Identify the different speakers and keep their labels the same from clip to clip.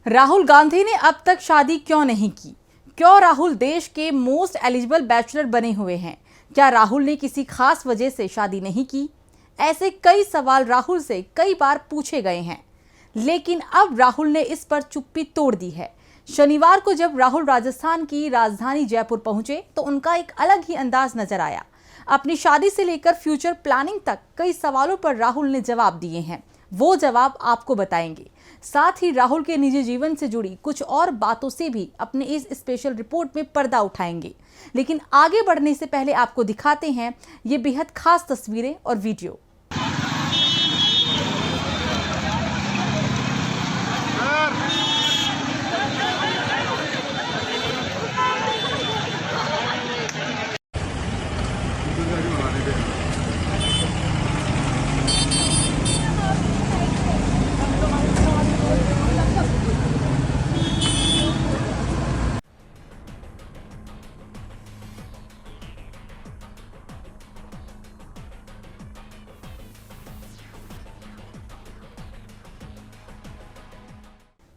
Speaker 1: राहुल गांधी ने अब तक शादी क्यों नहीं की? क्यों राहुल देश के मोस्ट एलिजिबल बैचलर बने हुए हैं? क्या राहुल ने किसी खास वजह से शादी नहीं की? ऐसे कई सवाल राहुल से कई बार पूछे गए हैं, लेकिन अब राहुल ने इस पर चुप्पी तोड़ दी है। शनिवार को जब राहुल राजस्थान की राजधानी जयपुर पहुंचे तो उनका एक अलग ही अंदाज नजर आया। अपनी शादी से लेकर फ्यूचर प्लानिंग तक कई सवालों पर राहुल ने जवाब दिए हैं। वो जवाब आपको बताएंगे। साथ ही राहुल के निजी जीवन से जुड़ी कुछ और बातों से भी अपने इस स्पेशल रिपोर्ट में पर्दा उठाएंगे। लेकिन आगे बढ़ने से पहले आपको दिखाते हैं ये बेहद खास तस्वीरें और वीडियो।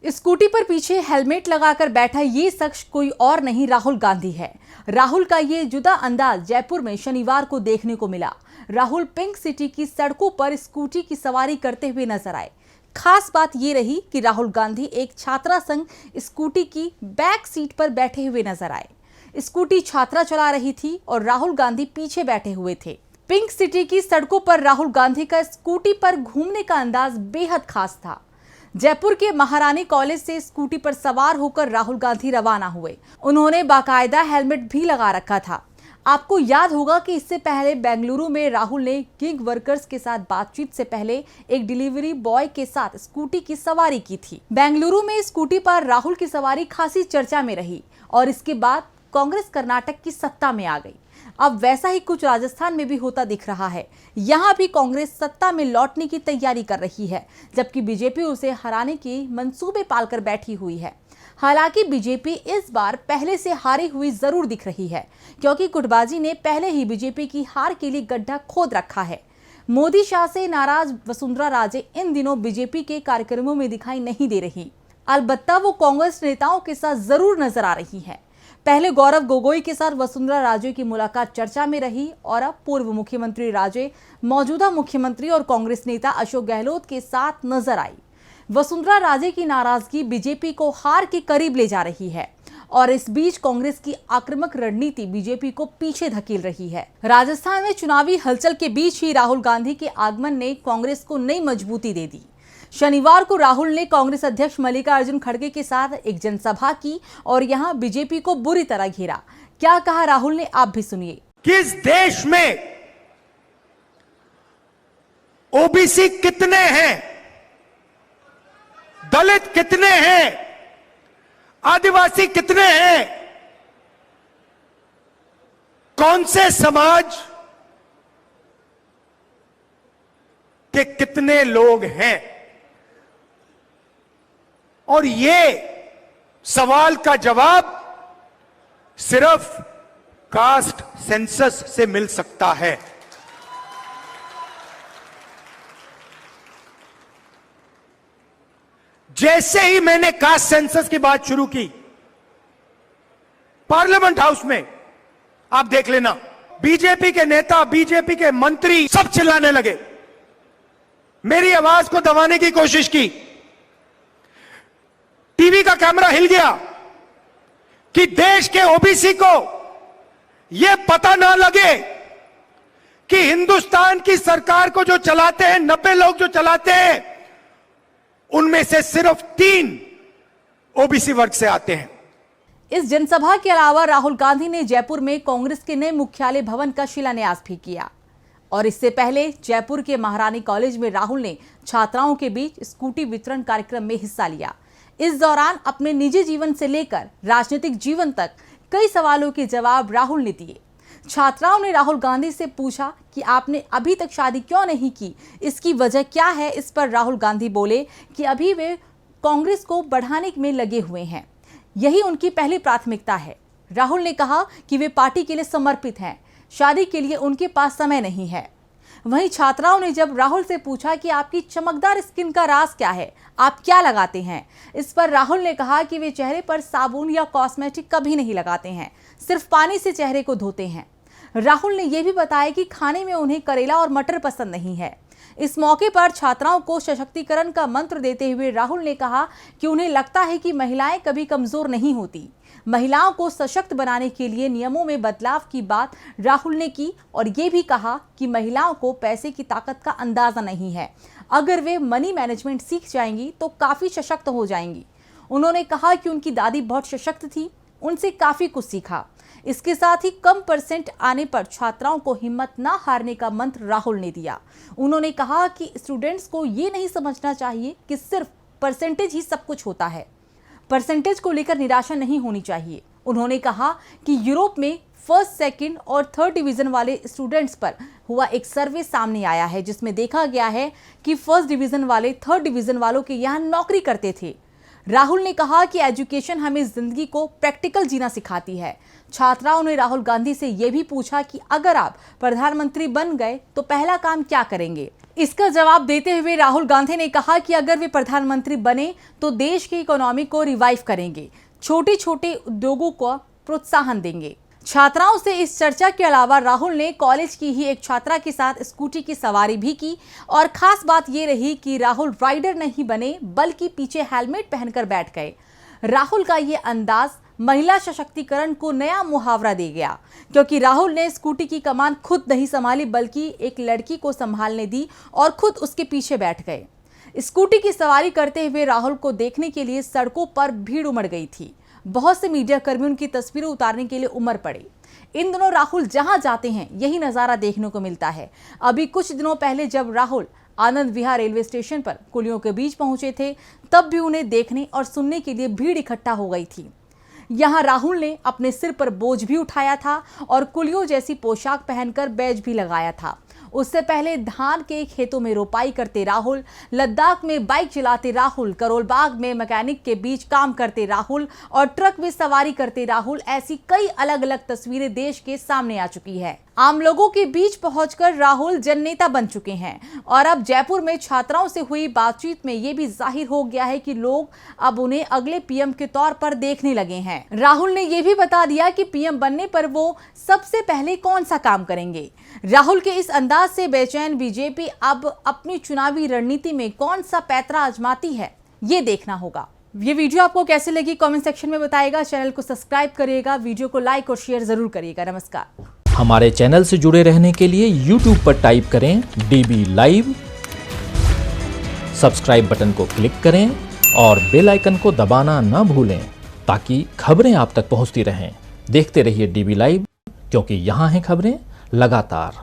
Speaker 1: स्कूटी पर पीछे हेलमेट लगाकर बैठा ये शख्स कोई और नहीं राहुल गांधी है। राहुल का ये जुदा अंदाज जयपुर में शनिवार को देखने को मिला। राहुल पिंक सिटी की सड़कों पर स्कूटी की सवारी करते हुए नजर आए। खास बात ये रही कि राहुल गांधी एक छात्रा संग स्कूटी की बैक सीट पर बैठे हुए नजर आए। स्कूटी छात्रा चला रही थी और राहुल गांधी पीछे बैठे हुए थे। पिंक सिटी की सड़कों पर राहुल गांधी का स्कूटी पर घूमने का अंदाज बेहद खास था। जयपुर के महारानी कॉलेज से स्कूटी पर सवार होकर राहुल गांधी रवाना हुए। उन्होंने बाकायदा हेलमेट भी लगा रखा था। आपको याद होगा कि इससे पहले बेंगलुरु में राहुल ने गिग वर्कर्स के साथ बातचीत से पहले एक डिलीवरी बॉय के साथ स्कूटी की सवारी की थी। बेंगलुरु में स्कूटी पर राहुल की सवारी खासी चर्चा में रही और इसके बाद कांग्रेस कर्नाटक की सत्ता में आ गई। अब वैसा ही कुछ राजस्थान में भी होता दिख रहा है। यहाँ भी कांग्रेस सत्ता में लौटने की तैयारी कर रही है, जबकि बीजेपी उसे हराने के मंसूबे पालकर बैठी हुई है। हालांकि बीजेपी इस बार पहले से हारी हुई जरूर दिख रही है, क्योंकि गुटबाजी ने पहले ही बीजेपी की हार के लिए गड्ढा खोद रखा है। मोदी शाह से नाराज वसुंधरा राजे इन दिनों बीजेपी के कार्यक्रमों में दिखाई नहीं दे रही। अलबत्ता वो कांग्रेस नेताओं के साथ जरूर नजर आ रही है। पहले गौरव गोगोई के साथ वसुंधरा राजे की मुलाकात चर्चा में रही और अब पूर्व मुख्यमंत्री राजे मौजूदा मुख्यमंत्री और कांग्रेस नेता अशोक गहलोत के साथ नजर आई। वसुंधरा राजे की नाराजगी बीजेपी को हार के करीब ले जा रही है और इस बीच कांग्रेस की आक्रामक रणनीति बीजेपी को पीछे धकेल रही है। राजस्थान में चुनावी हलचल के बीच ही राहुल गांधी के आगमन ने कांग्रेस को नई मजबूती दे दी। शनिवार को राहुल ने कांग्रेस अध्यक्ष मल्लिकार्जुन खड़गे के साथ एक जनसभा की और यहां बीजेपी को बुरी तरह घेरा। क्या कहा राहुल ने, आप भी सुनिए।
Speaker 2: किस देश में ओबीसी कितने हैं, दलित कितने हैं, आदिवासी कितने हैं, कौन से समाज के कितने लोग हैं, और ये सवाल का जवाब सिर्फ कास्ट सेंसस से मिल सकता है। जैसे ही मैंने कास्ट सेंसस की बात शुरू की पार्लियामेंट हाउस में, आप देख लेना, बीजेपी के नेता, बीजेपी के मंत्री सब चिल्लाने लगे, मेरी आवाज को दबाने की कोशिश की। टीवी का कैमरा हिल गया कि देश के ओबीसी को यह पता ना लगे कि हिंदुस्तान की सरकार को जो चलाते हैं, 90 लोग जो चलाते हैं, उनमें से सिर्फ 3 ओबीसी वर्ग से आते हैं।
Speaker 1: इस जनसभा के अलावा राहुल गांधी ने जयपुर में कांग्रेस के नए मुख्यालय भवन का शिलान्यास भी किया और इससे पहले जयपुर के महारानी कॉलेज में राहुल ने छात्राओं के बीच स्कूटी वितरण कार्यक्रम में हिस्सा लिया। इस दौरान अपने निजी जीवन से लेकर राजनीतिक जीवन तक कई सवालों के जवाब राहुल ने दिए। छात्राओं ने राहुल गांधी से पूछा कि आपने अभी तक शादी क्यों नहीं की, इसकी वजह क्या है। इस पर राहुल गांधी बोले कि अभी वे कांग्रेस को बढ़ाने में लगे हुए हैं, यही उनकी पहली प्राथमिकता है। राहुल ने कहा कि वे पार्टी के लिए समर्पित हैं, शादी के लिए उनके पास समय नहीं है। वहीं छात्राओं ने जब राहुल से पूछा कि आपकी चमकदार स्किन का राज क्या है, आप क्या लगाते हैं, इस पर राहुल ने कहा कि वे चेहरे पर साबुन या कॉस्मेटिक कभी नहीं लगाते हैं, सिर्फ पानी से चेहरे को धोते हैं। राहुल ने यह भी बताया कि खाने में उन्हें करेला और मटर पसंद नहीं है। इस मौके पर छात्राओं को सशक्तिकरण का मंत्र देते हुए राहुल ने कहा कि उन्हें लगता है कि महिलाएं कभी कमजोर नहीं होती। महिलाओं को सशक्त बनाने के लिए नियमों में बदलाव की बात राहुल ने की और ये भी कहा कि महिलाओं को पैसे की ताकत का अंदाजा नहीं है। अगर वे मनी मैनेजमेंट सीख जाएंगी तो काफी सशक्त हो जाएंगी। उन्होंने कहा कि उनकी दादी बहुत सशक्त थी, उनसे काफी कुछ सीखा। इसके साथ ही कम परसेंट आने पर छात्राओं को हिम्मत ना हारने का मंत्र राहुल ने दिया। उन्होंने कहा कि स्टूडेंट्स को ये नहीं समझना चाहिए कि सिर्फ परसेंटेज ही सब कुछ होता है। परसेंटेज को लेकर निराशा नहीं होनी चाहिए। उन्होंने कहा कि यूरोप में फर्स्ट, सेकंड और थर्ड डिवीजन वाले स्टूडेंट्स पर हुआ एक सर्वे सामने आया है, जिसमें देखा गया है कि फर्स्ट डिवीजन वाले थर्ड डिवीजन वालों के यहाँ नौकरी करते थे। राहुल ने कहा कि एजुकेशन हमें जिंदगी को प्रैक्टिकल जीना सिखाती है। छात्राओं ने राहुल गांधी से यह भी पूछा कि अगर आप प्रधानमंत्री बन गए तो पहला काम क्या करेंगे। इसका जवाब देते हुए राहुल गांधी ने कहा कि अगर वे प्रधानमंत्री बने तो देश की इकोनॉमी को रिवाइव करेंगे, छोटे छोटे उद्योगों को प्रोत्साहन देंगे। छात्राओं से इस चर्चा के अलावा राहुल ने कॉलेज की ही एक छात्रा के साथ स्कूटी की सवारी भी की और खास बात यह रही कि राहुल राइडर नहीं बने बल्कि पीछे हेलमेट पहनकर बैठ गए। राहुल का ये अंदाज महिला सशक्तिकरण को नया मुहावरा दे गया, क्योंकि राहुल ने स्कूटी की कमान खुद नहीं संभाली बल्कि एक लड़की को संभालने दी और खुद उसके पीछे बैठ गए। स्कूटी की सवारी करते हुए राहुल को देखने के लिए सड़कों पर भीड़ उमड़ गई थी। बहुत से मीडिया कर्मी उनकी तस्वीरें उतारने के लिए उमड़ पड़े। इन दिनों राहुल जहां जाते हैं यही नजारा देखने को मिलता है। अभी कुछ दिनों पहले जब राहुल आनंद विहार रेलवे स्टेशन पर कुलियों के बीच पहुंचे थे, तब भी उन्हें देखने और सुनने के लिए भीड़ इकट्ठा हो गई थी। यहाँ राहुल ने अपने सिर पर बोझ भी उठाया था और कुलियों जैसी पोशाक पहनकर बैज भी लगाया था। उससे पहले धान के खेतों में रोपाई करते राहुल, लद्दाख में बाइक चलाते राहुल, करोल बाग में मैकेनिक के बीच काम करते राहुल और ट्रक में सवारी करते राहुल, ऐसी कई अलग अलग तस्वीरें देश के सामने आ चुकी है। आम लोगों के बीच पहुंचकर राहुल जननेता बन चुके हैं और अब जयपुर में छात्राओं से हुई बातचीत में ये भी जाहिर हो गया है कि लोग अब उन्हें अगले पीएम के तौर पर देखने लगे हैं। राहुल ने यह भी बता दिया कि पीएम बनने पर वो सबसे पहले कौन सा काम करेंगे। राहुल के इस अंदाज से बेचैन बीजेपी अब अपनी चुनावी रणनीति में कौन सा पैंतरा आजमाती है, ये देखना होगा। ये वीडियो आपको कैसे लगी कमेंट सेक्शन में बताइएगा। चैनल को सब्सक्राइब करिएगा, वीडियो को लाइक और शेयर जरूर करिएगा। नमस्कार।
Speaker 3: हमारे चैनल से जुड़े रहने के लिए YouTube पर टाइप करें DB लाइव, सब्सक्राइब बटन को क्लिक करें और बेल आइकन को दबाना ना भूलें ताकि खबरें आप तक पहुंचती रहें। देखते रहिए DB लाइव, क्योंकि यहाँ हैं खबरें लगातार।